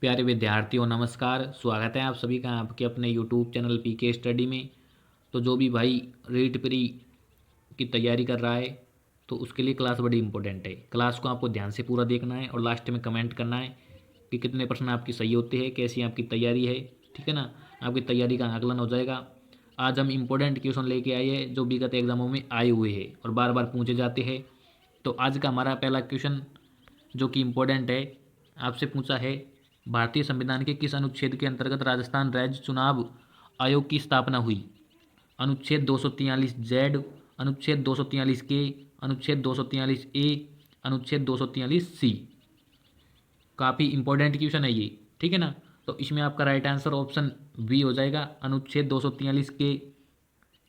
प्यारे विद्यार्थियों नमस्कार। स्वागत है आप सभी का आपके अपने यूट्यूब चैनल पीके स्टडी में। तो जो भी भाई रीट प्री की तैयारी कर रहा है तो उसके लिए क्लास बड़ी इंपॉर्टेंट है। क्लास को आपको ध्यान से पूरा देखना है और लास्ट में कमेंट करना है कि कितने प्रश्न आपकी सही होते हैं, कैसी आपकी तैयारी है। ठीक है ना, आपकी तैयारी का आकलन हो जाएगा। आज हम इम्पोर्टेंट क्वेश्चन लेके आए हैं जो विगत एग्जामों में आए हुए हैं और बार बार पूछे जाते हैं। तो आज का हमारा पहला क्वेश्चन जो कि इम्पोर्टेंट है, आपसे पूछा है भारतीय संविधान के किस अनुच्छेद के अंतर्गत राजस्थान राज्य चुनाव आयोग की स्थापना हुई। अनुच्छेद 243 जेड, अनुच्छेद 243 के, अनुच्छेद 243 ए, अनुच्छेद 243 सी। काफ़ी इंपॉर्टेंट क्वेश्चन है ये। ठीक है ना, तो इसमें आपका राइट आंसर ऑप्शन बी हो जाएगा। अनुच्छेद 243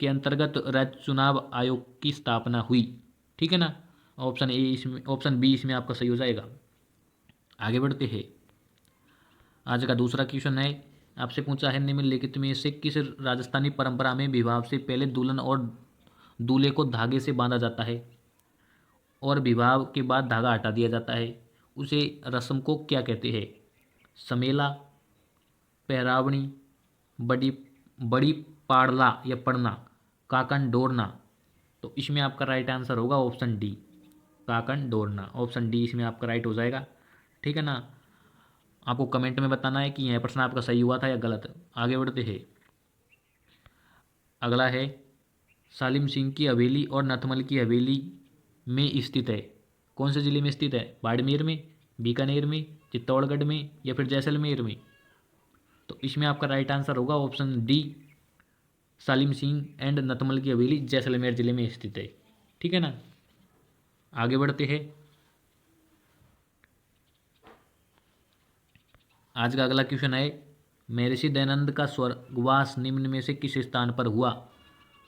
के अंतर्गत राज्य चुनाव आयोग की स्थापना हुई। ठीक है ना, ऑप्शन ए इसमें, ऑप्शन बी इसमें आपका सही हो जाएगा। आगे बढ़ते हैं। आज का दूसरा क्वेश्चन है, आपसे पूछा है निम्नलिखित में से किस राजस्थानी परंपरा में विवाह से पहले दुल्हन और दूल्हे को धागे से बांधा जाता है और विवाह के बाद धागा हटा दिया जाता है, उसे रस्म को क्या कहते हैं। समेला, पैरावणी, बड़ी बड़ी पाड़ला या पड़ना, काकन डोरना। तो इसमें आपका राइट आंसर होगा ऑप्शन डी, काकन डोरना। ऑप्शन डी इसमें आपका राइट हो जाएगा। ठीक है ना, आपको कमेंट में बताना है कि यह प्रश्न आपका सही हुआ था या गलत। आगे बढ़ते हैं। अगला है, सालिम सिंह की हवेली और नथमल की हवेली में स्थित है, कौन से ज़िले में स्थित है। बाड़मेर में, बीकानेर में, चित्तौड़गढ़ में या फिर जैसलमेर में। तो इसमें आपका राइट आंसर होगा option D, Salim Singh and Nathmal की हवेली जैसलमेर ज़िले में स्थित है। ठीक है ना, आगे बढ़ते हैं। आज का अगला क्वेश्चन है, महर्षि दयानंद का स्वर्गवास निम्न में से किस स्थान पर हुआ।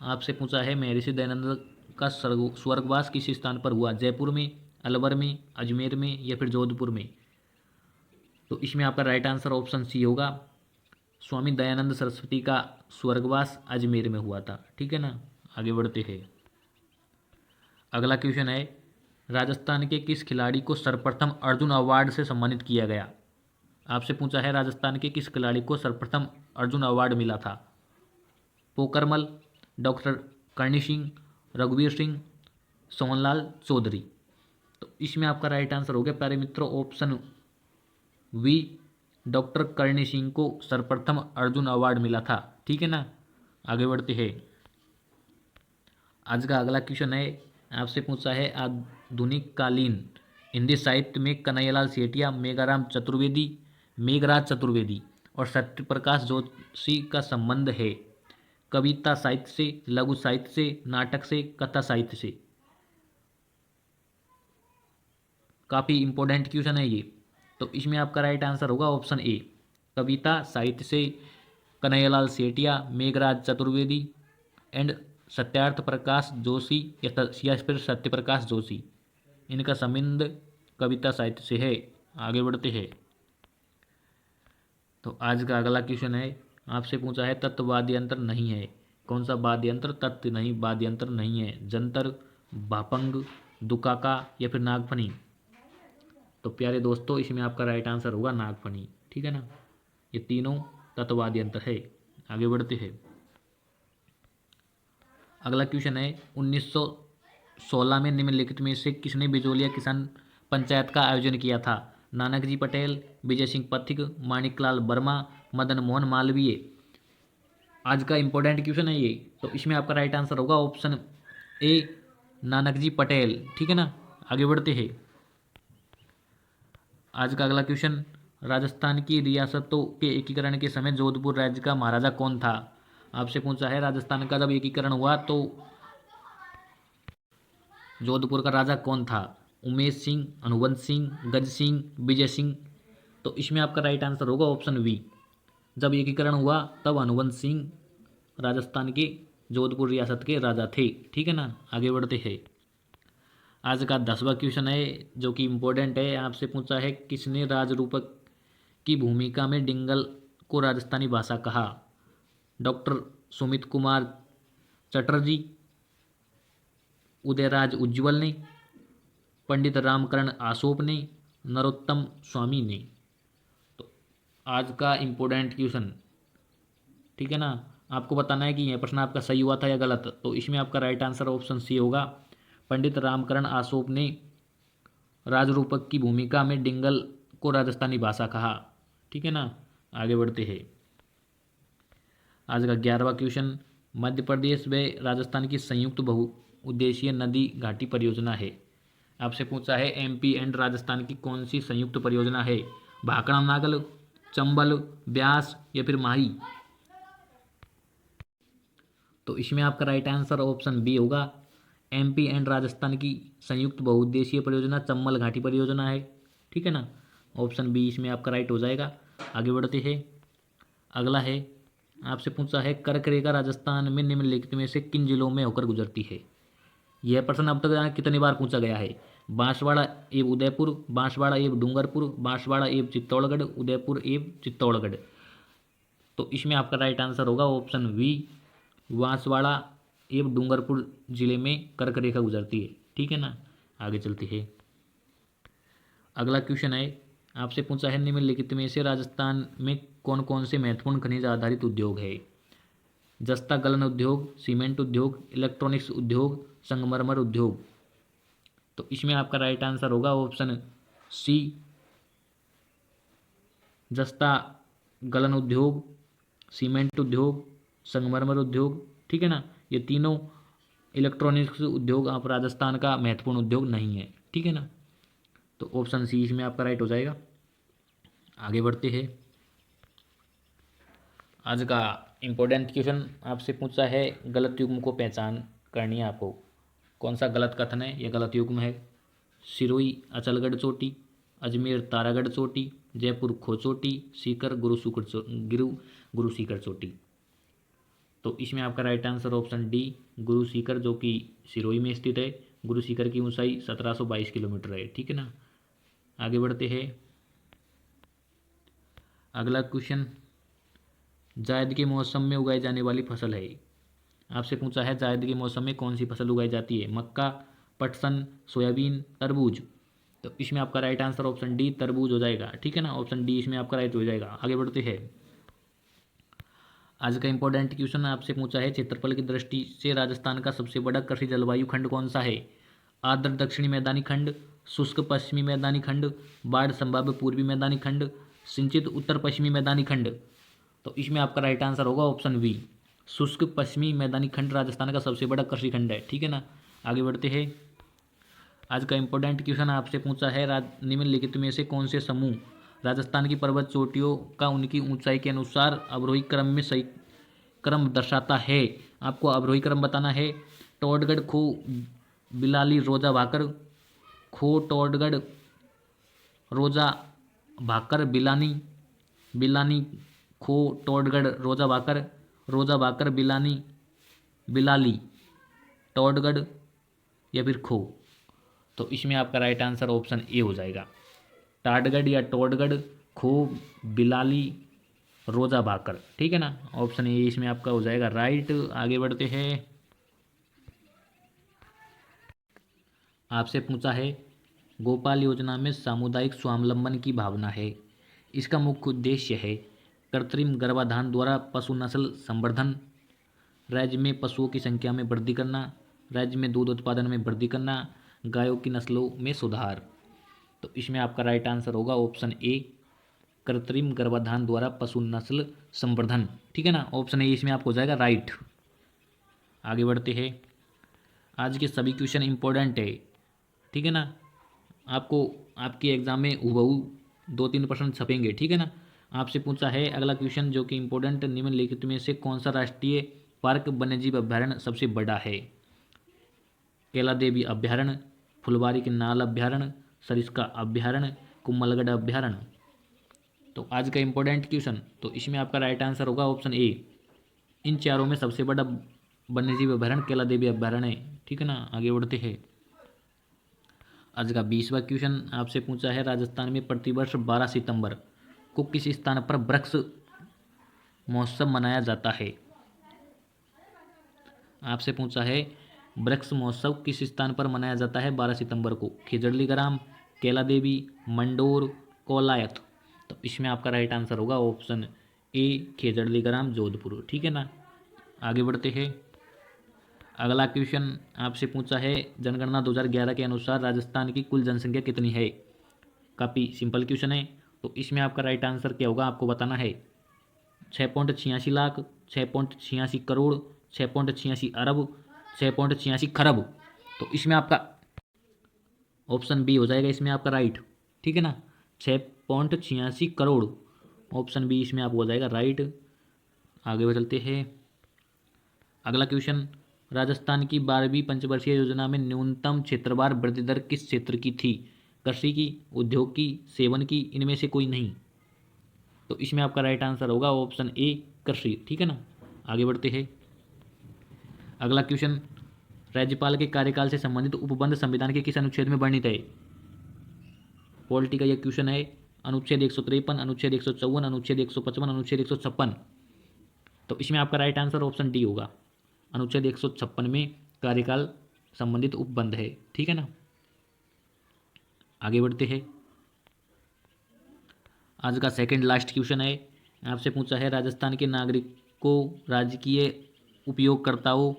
आपसे पूछा है महर्षि दयानंद का स्वर्गवास किस स्थान पर हुआ। जयपुर में, अलवर में, अजमेर में या फिर जोधपुर में। तो इसमें आपका राइट आंसर ऑप्शन सी होगा, स्वामी दयानंद सरस्वती का स्वर्गवास अजमेर में हुआ था। ठीक है ना, आगे बढ़ते हैं। अगला क्वेश्चन है, राजस्थान के किस खिलाड़ी को सर्वप्रथम अर्जुन अवार्ड से सम्मानित किया गया। आपसे पूछा है राजस्थान के किस खिलाड़ी को सर्वप्रथम अर्जुन अवार्ड मिला था। पोकरमल, डॉक्टर करणी सिंह, रघुवीर सिंह, सोहनलाल चौधरी। तो इसमें आपका राइट आंसर हो गया प्यारे मित्रों option we, doctor Karni Singh को सर्वप्रथम अर्जुन अवार्ड मिला था। ठीक है ना, आगे बढ़ते हैं। आज का अगला क्वेश्चन है, आपसे पूछा है आधुनिक कालीन हिंदी साहित्य में कन्हैयालाल सेठिया, मेघाराम चतुर्वेदी, मेघराज चतुर्वेदी और सत्यप्रकाश जोशी का संबंध है। कविता साहित्य से, लघु साहित्य से, नाटक से, कथा साहित्य से। काफ़ी इंपॉर्टेंट क्वेश्चन है ये। तो इसमें आपका राइट आंसर होगा ऑप्शन ए, कविता साहित्य से कन्हैयालाल सेठिया, मेघराज चतुर्वेदी एंड सत्यार्थ प्रकाश जोशी या फिर सत्यप्रकाश जोशी, इनका संबंध कविता साहित्य से है। आगे बढ़ते हैं। तो आज का अगला क्वेश्चन है, आपसे पूछा है तत्व वाद्य यंत्र नहीं है, कौन सा वाद्य यंत्र तत्व नहीं वाद्य यंत्र नहीं है। जंतर, भापंग, दुकाका या फिर नागफनी। तो प्यारे दोस्तों इसमें आपका राइट आंसर होगा नागफनी। ठीक है ना, ये तीनों तत्व वाद्य यंत्र है। आगे बढ़ते हैं। अगला क्वेश्चन है, 1916 में निम्नलिखित में से किसने बिजोलिया किसान पंचायत का आयोजन किया था। नानक जी पटेल, विजय सिंह पथिक, माणिकलाल वर्मा, मदन मोहन मालवीय। आज का इंपॉर्टेंट क्वेश्चन है ये। तो इसमें आपका राइट आंसर होगा ऑप्शन ए, नानक जी पटेल। ठीक है ना, आगे बढ़ते हैं। आज का अगला क्वेश्चन, राजस्थान की रियासतों के एकीकरण के समय जोधपुर राज्य का महाराजा कौन था। आपसे पूछा है राजस्थान का जब एकीकरण हुआ तो जोधपुर का राजा कौन था। उमेश सिंह, हनुवंत सिंह, गज सिंह, विजय सिंह। तो इसमें आपका राइट आंसर होगा ऑप्शन वी, जब एकीकरण हुआ तब हनुवंत सिंह राजस्थान के जोधपुर रियासत के राजा थे। ठीक है ना, आगे बढ़ते हैं। आज का 10वां क्वेश्चन है जो कि इम्पोर्टेंट है। आपसे पूछा है किसने राजरूपक की भूमिका में डिंगल को राजस्थानी भाषा कहा। डॉक्टर सुमित कुमार चटर्जी, उदयराज उज्ज्वल ने, पंडित रामकरण आसोप ने, नरोत्तम स्वामी ने। तो आज का इम्पोर्टेंट क्वेश्चन, ठीक है ना। आपको बताना है कि यह प्रश्न आपका सही हुआ था या गलत। तो इसमें आपका राइट आंसर ऑप्शन सी होगा। पंडित रामकरण आसोप ने राजरूपक की भूमिका में डिंगल को राजस्थानी भाषा कहा, ठीक है ना। आगे बढ़ते हैं। आज का 11वां क्वेश्चन, मध्य प्रदेश व राजस्थान की संयुक्त बहुउद्देशीय नदी घाटी परियोजना है। आपसे पूछा है एमपी एंड राजस्थान की कौन सी संयुक्त परियोजना है। भाखड़ा नागल, चंबल, ब्यास या फिर माही। तो इसमें आपका राइट आंसर ऑप्शन बी होगा। एमपी एंड राजस्थान की संयुक्त बहुउद्देशीय परियोजना चंबल घाटी परियोजना है, ठीक है ना। ऑप्शन बी इसमें आपका राइट हो जाएगा। आगे बढ़ते हैं। अगला है, आपसे पूछा है कर्क रेखा राजस्थान में निम्नलिखित में से किन जिलों में होकर गुजरती है। यह प्रश्न अब तक यहाँ कितनी बार पूछा गया है। बांसवाड़ा एवं उदयपुर, बांसवाड़ा एवं डूंगरपुर, बांसवाड़ा एवं चित्तौड़गढ़, उदयपुर एवं चित्तौड़गढ़। तो इसमें आपका राइट आंसर होगा ऑप्शन वी, बांसवाड़ा एवं डूंगरपुर जिले में कर्क रेखा गुजरती है, ठीक है ना। आगे चलती है। अगला क्वेश्चन है, आपसे पूछा है निम्नलिखित में से राजस्थान में कौन कौन से महत्वपूर्ण खनिज आधारित उद्योग है। जस्ता गलन उद्योग, सीमेंट उद्योग, इलेक्ट्रॉनिक्स उद्योग, संगमरमर उद्योग। तो इसमें आपका राइट आंसर होगा ऑप्शन सी, जस्ता गलन उद्योग, सीमेंट उद्योग, संगमरमर उद्योग, ठीक है ना। ये तीनों इलेक्ट्रॉनिक्स उद्योग आप राजस्थान का महत्वपूर्ण उद्योग नहीं है, ठीक है ना। तो ऑप्शन सी इसमें आपका राइट हो जाएगा। आगे बढ़ते हैं। आज का इम्पोर्टेंट क्वेश्चन आपसे पूछा है गलत युग्म को पहचान करनी है आपको। कौन सा गलत कथन है, यह गलत युग्म है। सिरोही अचलगढ़ चोटी, अजमेर तारागढ़ चोटी, जयपुर खो चोटी, सीकर गुरु सीकर चोटी। तो इसमें आपका राइट आंसर ऑप्शन डी, गुरु सीकर, जो कि सिरोही में स्थित है। गुरु सीकर की ऊंचाई 1722 किलोमीटर है, ठीक है ना। आगे बढ़ते हैं। अगला क्वेश्चन, जायद के मौसम में उगाई जाने वाली फसल है। आपसे पूछा है जायद के मौसम में कौन सी फसल उगाई जाती है। मक्का, पटसन, सोयाबीन, तरबूज। तो इसमें आपका राइट आंसर ऑप्शन डी तरबूज हो जाएगा, ठीक है ना। ऑप्शन डी इसमें आपका राइट हो जाएगा। आगे बढ़ते हैं। आज का इंपॉर्टेंट क्वेश्चन आपसे पूछा है क्षेत्रफल की दृष्टि से राजस्थान का सबसे बड़ा कृषि जलवायु खंड कौन सा है। आर्द्र दक्षिणी मैदानी खंड, शुष्क पश्चिमी मैदानी खंड, बाढ़ संभाव्य पूर्वी मैदानी खंड, सिंचित उत्तर पश्चिमी मैदानी खंड। तो इसमें आपका राइट आंसर होगा ऑप्शन बी, शुष्क पश्चिमी मैदानी खंड राजस्थान का सबसे बड़ा कृषि खंड है, ठीक है ना। आगे बढ़ते हैं। आज का इंपॉर्टेंट क्वेश्चन आपसे पूछा है निम्नलिखित में से कौन से समूह राजस्थान की पर्वत चोटियों का उनकी ऊंचाई के अनुसार अवरोही क्रम में सही क्रम दर्शाता है। आपको अवरोही क्रम बताना है। टोडगढ़, खो, बिलाली, रोजा भाकर, खो, टोडगढ़, रोजा भाकर, बिलानी, बिलानी, खो, टोडगढ़, रोजा भाकर, रोजा भाकर, बिलानी, बिलाली, टोडगढ़ या फिर खो। तो इसमें आपका राइट आंसर ऑप्शन ए हो जाएगा। टाटगढ़ या टोडगढ़, खो, बिलाली, रोजा भाकर, ठीक है ना। ऑप्शन ए इसमें आपका हो जाएगा राइट। आगे बढ़ते हैं। आपसे पूछा है गोपाल योजना में सामुदायिक स्वावलंबन की भावना है। इसका मुख्य उद्देश्य है कृत्रिम गर्भाधान द्वारा पशु नस्ल संवर्धन, राज्य में पशुओं की संख्या में वृद्धि करना, राज्य में दूध उत्पादन में वृद्धि करना, गायों की नस्लों में सुधार। तो इसमें आपका राइट आंसर होगा ऑप्शन ए, कृत्रिम गर्भाधान द्वारा पशु नस्ल संवर्धन, ठीक है ना। ऑप्शन ए इसमें आपको हो जाएगा राइट। आगे बढ़ते हैं। आज के सभी क्वेश्चन इंपॉर्टेंट है, ठीक है ना। आपको आपके एग्जाम में हूबहू 2-3 प्रश्न छपेंगे, ठीक है ना। आपसे पूछा है अगला क्वेश्चन जो कि इंपॉर्टेंट, निम्नलिखित में से कौन सा राष्ट्रीय पार्क वन्यजीव अभ्यारण्य सबसे बड़ा है। कैला देवी अभ्यारण्य, फुलवारी के नाल अभ्यारण्य, सरिस्का अभ्यारण्य, कुम्भलगढ़ अभ्यारण्य। तो आज का इंपॉर्टेंट क्वेश्चन, तो इसमें आपका राइट आंसर होगा ऑप्शन ए, इन चारों में सबसे बड़ा वन्यजीव अभ्यारण्य कैला देवी अभ्यारण्य है, ठीक है ना। आगे बढ़ते हैं। आज का 20वां क्वेश्चन आपसे पूछा है राजस्थान में प्रतिवर्ष 12 सितंबर को किस स्थान पर वृक्ष महोत्सव मनाया जाता है। आपसे पूछा है वृक्ष महोत्सव किस स्थान पर मनाया जाता है 12 सितंबर को। खिजड़ली ग्राम, कैला देवी, मंडोर, कोलायत। तो इसमें आपका राइट आंसर होगा ऑप्शन ए, खेजड़ली ग्राम, जोधपुर। ठीक है ना। आगे बढ़ते हैं। अगला क्वेश्चन आपसे पूछा है, जनगणना 2011 के अनुसार राजस्थान की कुल जनसंख्या कितनी है। काफ़ी सिंपल क्वेश्चन है। तो इसमें आपका राइट आंसर क्या होगा आपको बताना है। 6.86 लाख, 6.86 करोड़, 6.86 अरब, 6.86 खरब। तो इसमें आपका ऑप्शन बी हो जाएगा इसमें आपका राइट। ठीक है ना। 6.86 करोड़, ऑप्शन बी इसमें आपको हो जाएगा राइट। आगे बढ़ चलते हैं। अगला क्वेश्चन, राजस्थान की 12वीं पंचवर्षीय योजना में न्यूनतम क्षेत्रफल वृद्धि दर किस क्षेत्र की थी। कृषि की, उद्योग की, सेवन की, इनमें से कोई नहीं। तो इसमें आपका राइट आंसर होगा ऑप्शन ए, कृषि। ठीक है ना। आगे बढ़ते हैं। अगला क्वेश्चन, राज्यपाल के कार्यकाल से संबंधित उपबंध संविधान के किस अनुच्छेद में वर्णित है। पॉलिटी का यह क्वेश्चन है। अनुच्छेद 153, अनुच्छेद 154, अनुच्छेद 155, अनुच्छेद 156। तो इसमें आपका राइट आंसर ऑप्शन डी होगा। अनुच्छेद 156 में कार्यकाल संबंधित उपबंध है। ठीक है ना। आगे बढ़ते हैं। आज का सेकंड लास्ट क्वेश्चन है। आपसे पूछा है, राजस्थान के नागरिकों, राजकीय उपयोगकर्ताओं,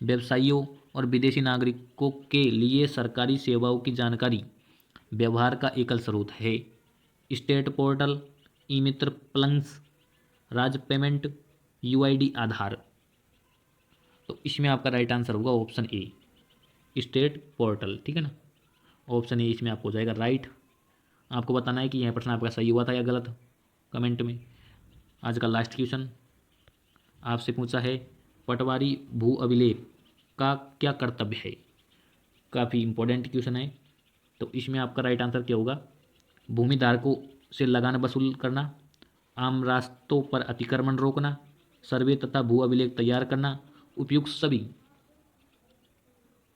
व्यवसायियों और विदेशी नागरिकों के लिए सरकारी सेवाओं की जानकारी व्यवहार का एकल स्रोत है। स्टेट पोर्टल, ई मित्र प्लस, राज्य पेमेंट, यूआईडी आधार। तो इसमें आपका राइट आंसर होगा ऑप्शन ए, स्टेट पोर्टल। ठीक है ना। ऑप्शन ए इसमें आपको हो जाएगा राइट। आपको बताना है कि यह प्रश्न आपका सही हुआ था या गलत, कमेंट में। आज का लास्ट क्वेश्चन आपसे पूछा है, पटवारी भू अभिलेख का क्या कर्तव्य है। काफ़ी इंपॉर्टेंट क्वेश्चन है। तो इसमें आपका राइट आंसर क्या होगा। भूमि धारकों से लगान वसूल करना, आम रास्तों पर अतिक्रमण रोकना, सर्वे तथा भू अभिलेख तैयार करना, उपयुक्त सभी।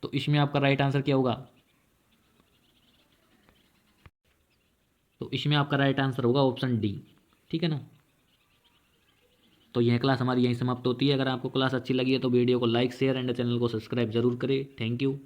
तो इसमें आपका राइट आंसर क्या होगा। तो इसमें आपका राइट आंसर होगा ऑप्शन डी। ठीक है ना। तो यह क्लास हमारी यहीं समाप्त होती है। अगर आपको क्लास अच्छी लगी है तो वीडियो को लाइक, शेयर एंड चैनल को सब्सक्राइब जरूर करें। Thank you.